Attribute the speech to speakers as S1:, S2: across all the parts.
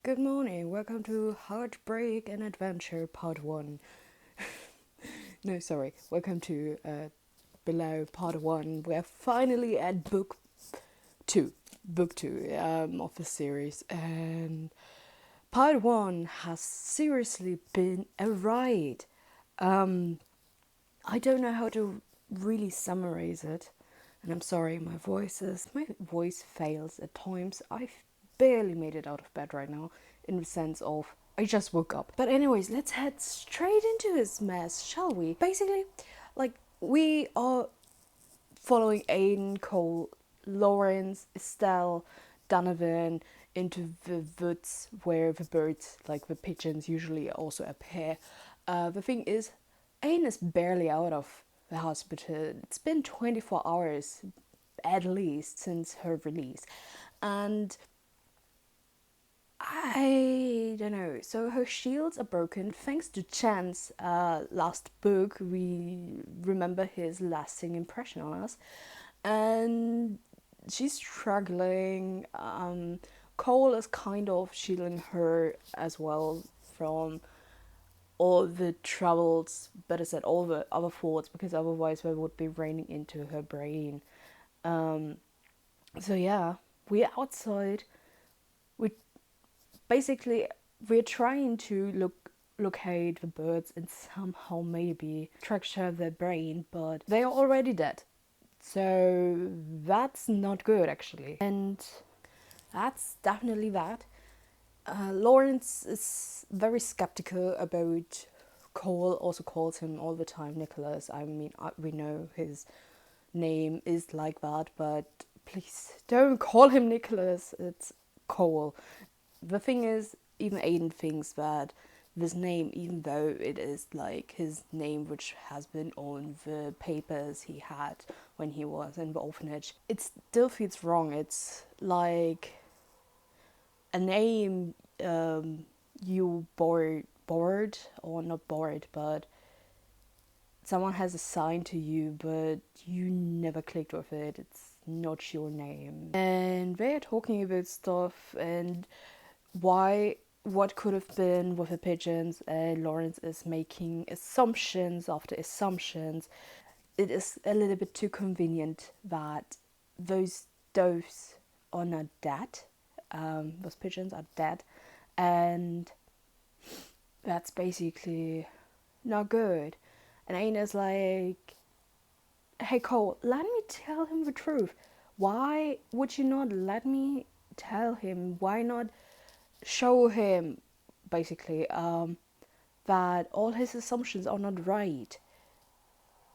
S1: Good morning, welcome to Heartbreak and Adventure Part 1. No, sorry, welcome to Below Part 1. We're finally at Book 2. Book 2 of the series. And Part 1 has seriously been a ride. I don't know how to really summarize it. And I'm sorry, my voice fails at times. I've barely made it out of bed right now, in the sense of I just woke up. But anyways, let's head straight into this mess, shall we? Basically, we are following Aiden, Cole, Lawrence, Estelle, Donovan into the woods where the birds, like the pigeons, usually also appear. The thing is, Aiden is barely out of the hospital. It's been 24 hours at least since her release. And I don't know. So her shields are broken thanks to Chance. Last book, we remember his lasting impression on us. And she's struggling. Cole is kind of shielding her as well from all the troubles, better said, all the other thoughts, because otherwise they would be raining into her brain. So yeah, we're outside. We basically we're trying to locate the birds and somehow maybe structure their brain, but they are already dead. So that's not good actually, and that's definitely that. Lawrence is very skeptical about Cole, also calls him all the time Nicholas. I mean, we know his name is like that, but please don't call him Nicholas, it's Cole. The thing is, even Aiden thinks that this name, even though it is like his name which has been on the papers he had when he was in the orphanage, it still feels wrong. It's like a name you borrowed, or not borrowed, but someone has assigned to you, but you never clicked with it. It's not your name. And they're talking about stuff and what could have been with the pigeons, and Lawrence is making assumptions after assumptions. It is a little bit too convenient that those doves are not dead. Those pigeons are dead, and that's basically not good. And Aina's like, hey Cole, let me tell him the truth. Why would you not let me tell him? Why not show him, basically, that all his assumptions are not right?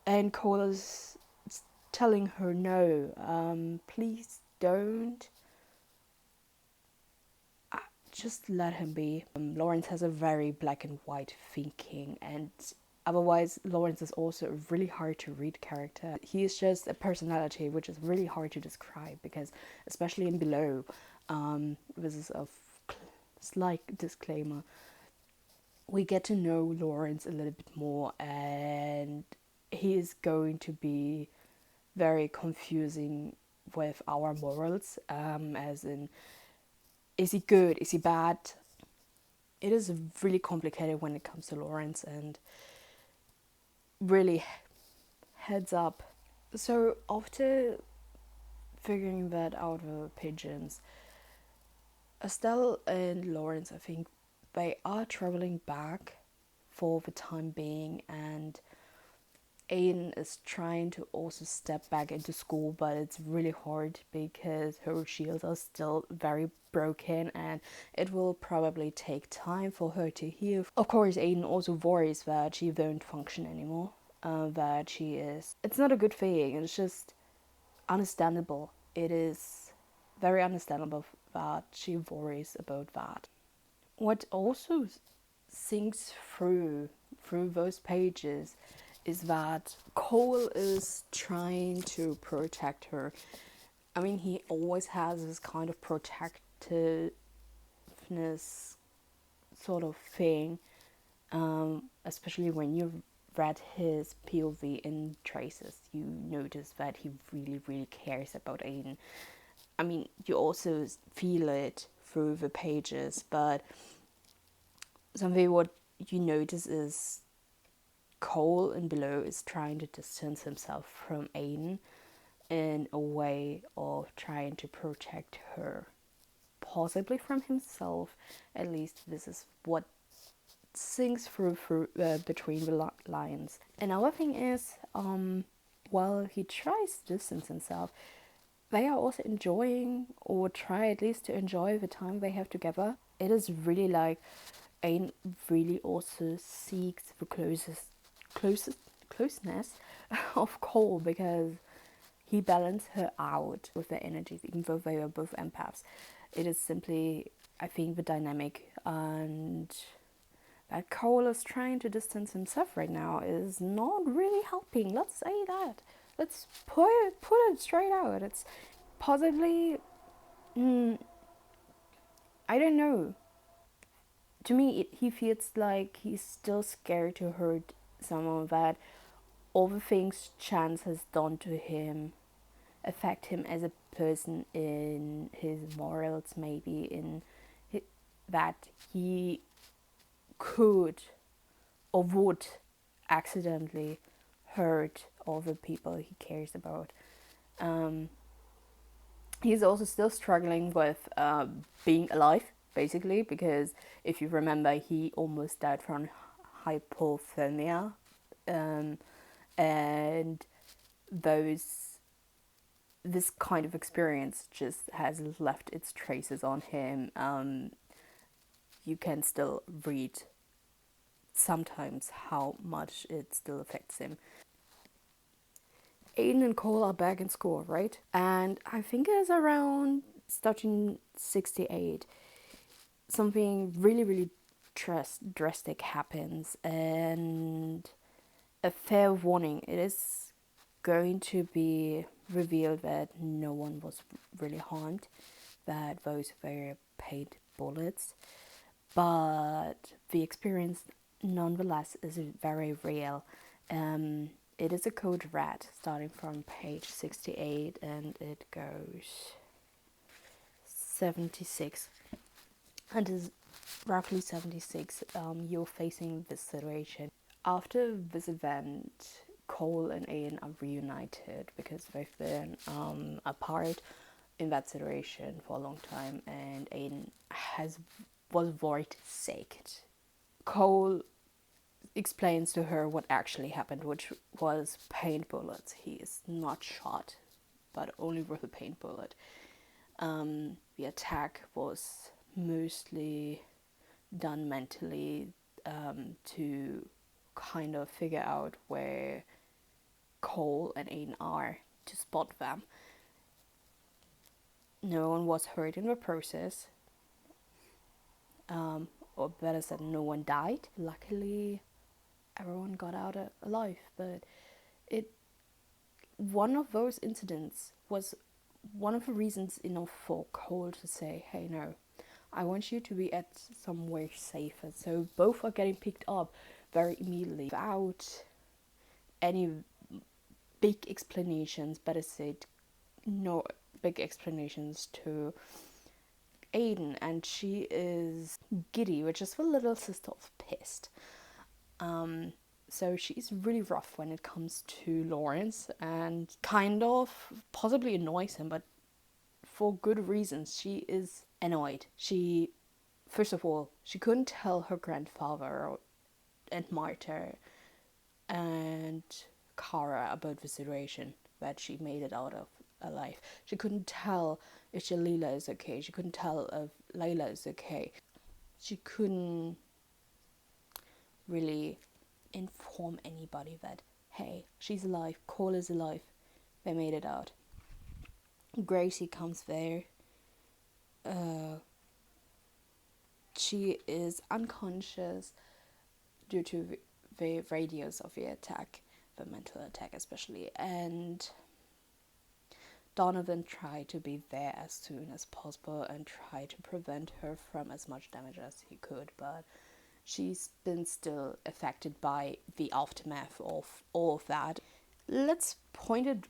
S1: And Cole is telling her, no, please don't. Just let him be. Lawrence has a very black and white thinking, and otherwise Lawrence is also a really hard to read character. He is just a personality which is really hard to describe, because especially in Below, this is a slight disclaimer, we get to know Lawrence a little bit more, and he is going to be very confusing with our morals, as in, is he good, is he bad? It is really complicated when it comes to Lawrence, and really heads up. So after figuring that out with pigeons, Estelle and Lawrence, I think, they are traveling back for the time being, and Aiden is trying to also step back into school, but it's really hard because her shields are still very broken, and it will probably take time for her to heal. Of course, Aiden also worries that she won't function anymore, that she is... It's not a good thing, it's just understandable. It is very understandable that she worries about that. What also sinks through those pages is that Cole is trying to protect her. I mean, he always has this kind of protectiveness sort of thing, especially when you read his POV in Traces, you notice that he really, really cares about Aiden. I mean, you also feel it through the pages, but something what you notice is Cole in below is trying to distance himself from Aiden in a way of trying to protect her, possibly from himself. At least this is what sinks through between the lines. Another thing is, while he tries to distance himself, they are also enjoying, or try at least to enjoy, the time they have together. It is really like Aiden really also seeks the closeness of Cole, because he balances her out with their energies, even though they are both empaths. It is simply, I think, the dynamic, and that Cole is trying to distance himself right now is not really helping. Let's say that. Let's put it straight out. It's possibly, I don't know. To me, he feels like he's still scared to hurt someone, that all the things Chance has done to him affect him as a person, in his morals, maybe in that he could or would accidentally hurt all the people he cares about. He's also still struggling with being alive, basically, because if you remember, he almost died from hypothermia, and this kind of experience just has left its traces on him. You can still read sometimes how much it still affects him. Aiden and Cole are back in school, right? And I think it is around starting 68. Something really, really drastic happens, and a fair warning. It is going to be revealed that no one was really harmed, that those were paid bullets, but the experience nonetheless is very real. It is a code red, starting from page 68, and it goes 76. And is roughly 76, you're facing this situation. After this event, Cole and Aiden are reunited, because they've been apart in that situation for a long time, and Aiden was worried sick. Cole explains to her what actually happened, which was paint bullets. He is not shot, but only with a paint bullet. The attack was mostly done mentally, to kind of figure out where Cole and Aiden are, to spot them. No one was hurt in the process, or better said, no one died. Luckily, everyone got out alive, but one of those incidents was one of the reasons enough for Cole to say, hey, no, I want you to be at somewhere safer. So both are getting picked up very immediately without any big explanations, better said, no big explanations to Aiden, and she is giddy, which is the little sister of pissed. So she's really rough when it comes to Lawrence, and kind of possibly annoys him, but for good reasons. She is annoyed. First of all, she couldn't tell her grandfather and Marta and Kara about the situation, that she made it out of alive. She couldn't tell if Jalila is okay. She couldn't tell if Layla is okay. She couldn't really inform anybody that, hey, she's alive, Cole is alive, they made it out. Gracie comes there. She is unconscious due to the radius of the attack, the mental attack especially, and Donovan tried to be there as soon as possible and try to prevent her from as much damage as he could, but she's been still affected by the aftermath of all of that. Let's point it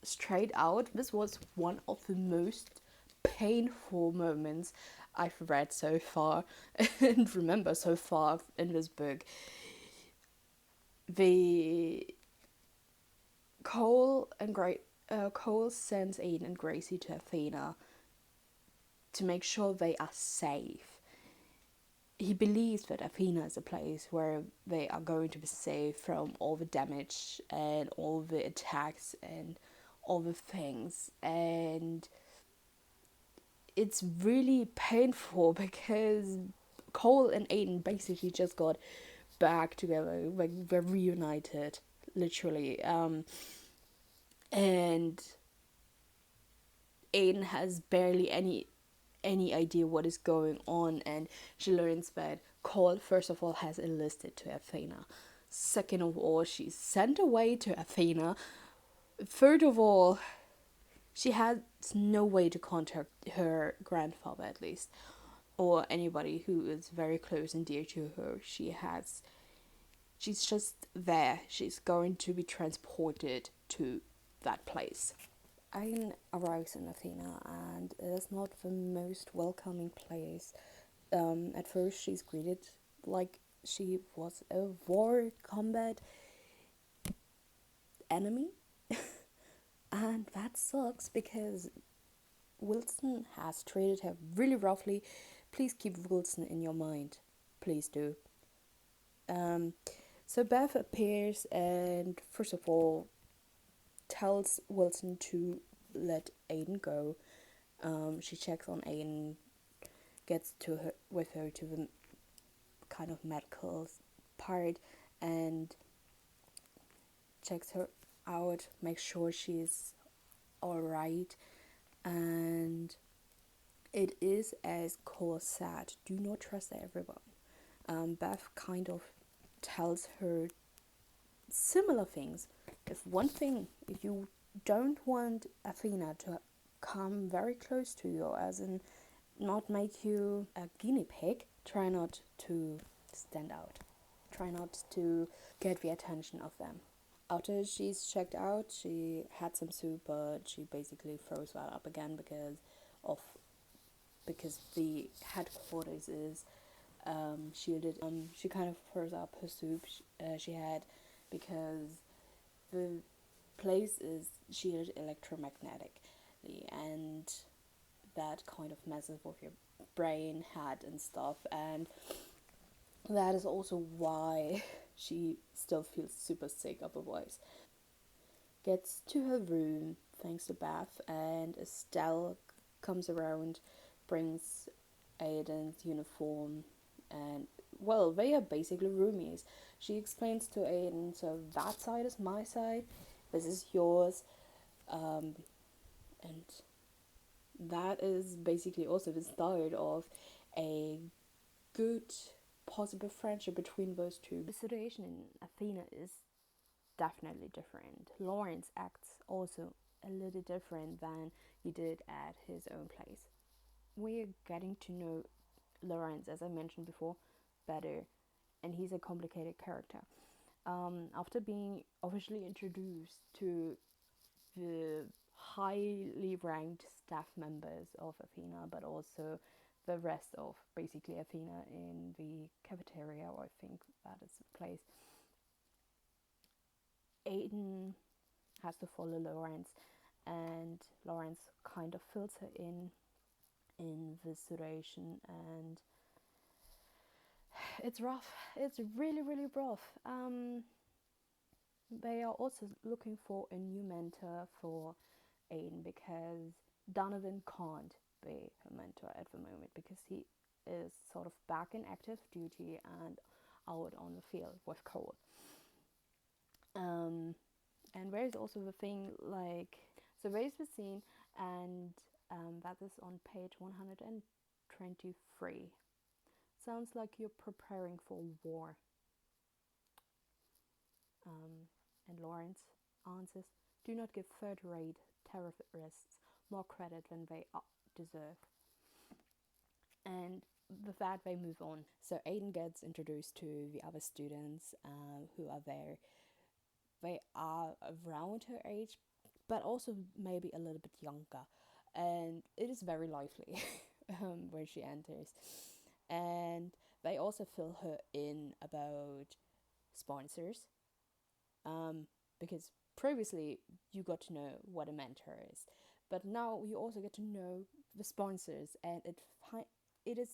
S1: straight out. This was one of the most painful moments I've read so far and remember so far in this book. The Cole sends Aiden and Gracie to Athena to make sure they are safe. He believes that Athena is a place where they are going to be safe from all the damage and all the attacks and all the things. And it's really painful because Cole and Aiden basically just got back together, like they're reunited, literally. And Aiden has barely any idea what is going on, and she learns that Cole, first of all, has enlisted to Athena. Second of all, she's sent away to Athena. Third of all, she has no way to contact her grandfather, at least, or anybody who is very close and dear to her. She's just there. She's going to be transported to that place. Aiden arrives in Athena, and it is not the most welcoming place. At first, she's greeted like she was a war combat enemy, and that sucks because Wilson has treated her really roughly. Please keep Wilson in your mind. Please do. Um, so Beth appears and, first of all, tells Wilson to let Aiden go. She checks on Aiden, gets to her with her to the kind of medical part, and checks her out, makes sure she's alright. And it is as Cole said, do not trust everyone. Beth kind of tells her similar things. If you don't want Athena to come very close to you, as in not make you a guinea pig, try not to stand out. Try not to get the attention of them. After she's checked out, she had some soup, but she basically throws that up again of because the headquarters is shielded. She kind of throws up her soup she had because the place is shielded electromagnetically, and that kind of messes with your brain, head, and stuff. And that is also why she still feels super sick otherwise. Gets to her room thanks to Beth, and Estelle comes around, brings Aiden's uniform, and well, they are basically roomies. She explains to Aiden, so that side is my side, this is yours, and that is basically also the start of a good, possible friendship between those two. The situation in Athena is definitely different. Lawrence acts also a little different than he did at his own place. We're getting to know Lawrence, as I mentioned before, better, and he's a complicated character. After being officially introduced to the highly ranked staff members of Athena, but also the rest of basically Athena in the cafeteria, or I think that is the place, Aiden has to follow Lawrence, and Lawrence kind of fills her in this situation, and it's rough. It's really, really rough. They are also looking for a new mentor for Aiden because Donovan can't be her mentor at the moment because he is sort of back in active duty and out on the field with Cole. And there is also the thing like, so there is the scene, and that is on page 123. Sounds like you're preparing for war. And Lawrence answers, do not give third-rate terrorists more credit than they deserve. And with that, they move on. So Aiden gets introduced to the other students who are there. They are around her age, but also maybe a little bit younger. And it is very lively. when she enters. And they also fill her in about sponsors, because previously you got to know what a mentor is, but now you also get to know the sponsors, and it is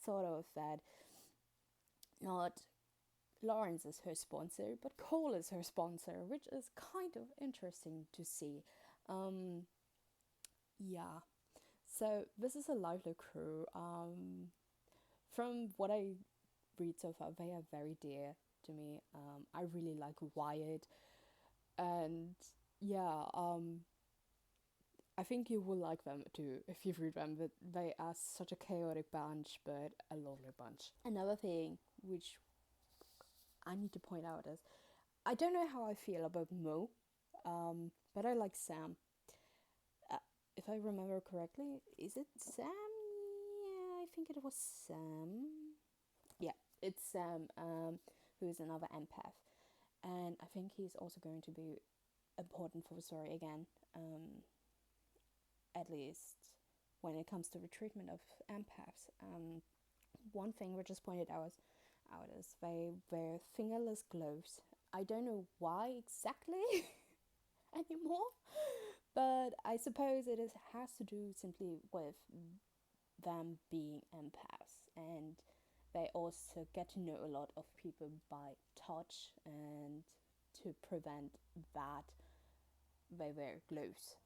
S1: sort of that not Lawrence is her sponsor, but Cole is her sponsor, which is kind of interesting to see. Yeah, so this is a lively crew. From what I read so far, they are very dear to me. I really like Wyatt, and yeah, I think you will like them too if you read them. But they are such a chaotic bunch, but a lovely bunch. Another thing which I need to point out is I don't know how I feel about Mo, but I like Sam. Uh, if I remember correctly, is it Sam? Yeah, I think it was Sam. Yeah, it's Sam, who is another empath. And I think he's also going to be important for the story again, at least when it comes to the treatment of empaths. One thing which is pointed out is they wear fingerless gloves. I don't know why exactly anymore, but I suppose has to do simply with them being empaths, and they also get to know a lot of people by touch, and to prevent that they wear gloves.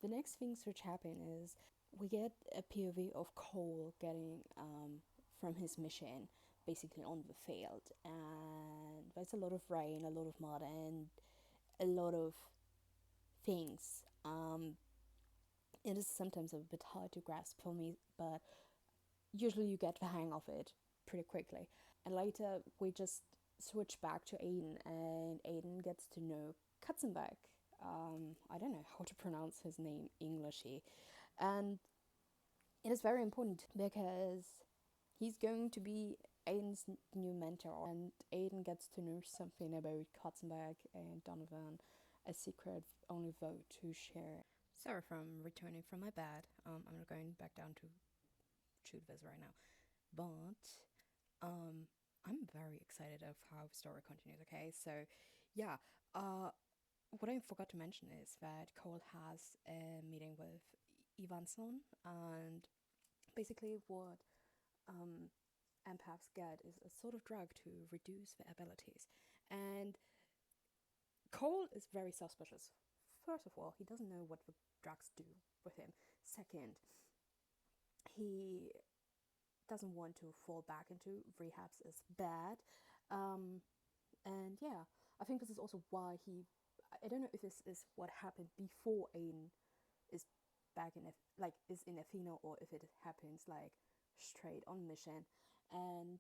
S1: The next things which happen is we get a POV of Cole getting from his mission basically on the field, and there's a lot of rain, a lot of mud, and a lot of things. It is sometimes a bit hard to grasp for me, but usually you get the hang of it pretty quickly. And later we just switch back to Aiden, and Aiden gets to know Katzenbach. I don't know how to pronounce his name Englishy. And it is very important because he's going to be Aiden's new mentor, and Aiden gets to know something about Katzenbach and Donovan, a secret only vote to share. Sorry for returning from my bed. I'm not going back down to shoot this right now. But I'm very excited of how the story continues. Okay, so yeah, what I forgot to mention is that Cole has a meeting with Ivanson, and basically what empaths get is a sort of drug to reduce their abilities, and Cole is very suspicious. First of all, he doesn't know what the drugs do with him. Second, he doesn't want to fall back into rehabs as bad. And yeah, I think this is also why I don't know if this is what happened before Aiden is back in, is in Athena, or if it happens like straight on mission. And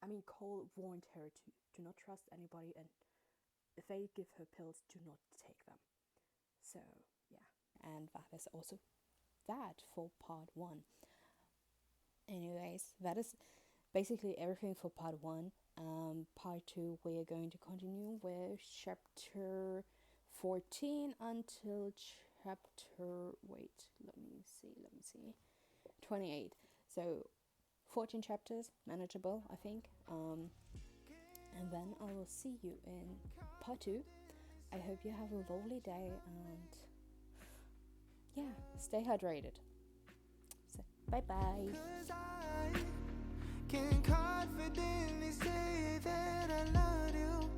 S1: I mean, Cole warned her to not trust anybody, and if they give her pills, do not take them. So yeah, and that is also that for part 1. Anyways, that is basically everything for part 1. Part 2, we are going to continue with chapter 14 until chapter, let me see, 28. So 14 chapters, manageable, I think. And then I will see you in part 2. I hope you have a lovely day, and yeah, stay hydrated. So bye bye.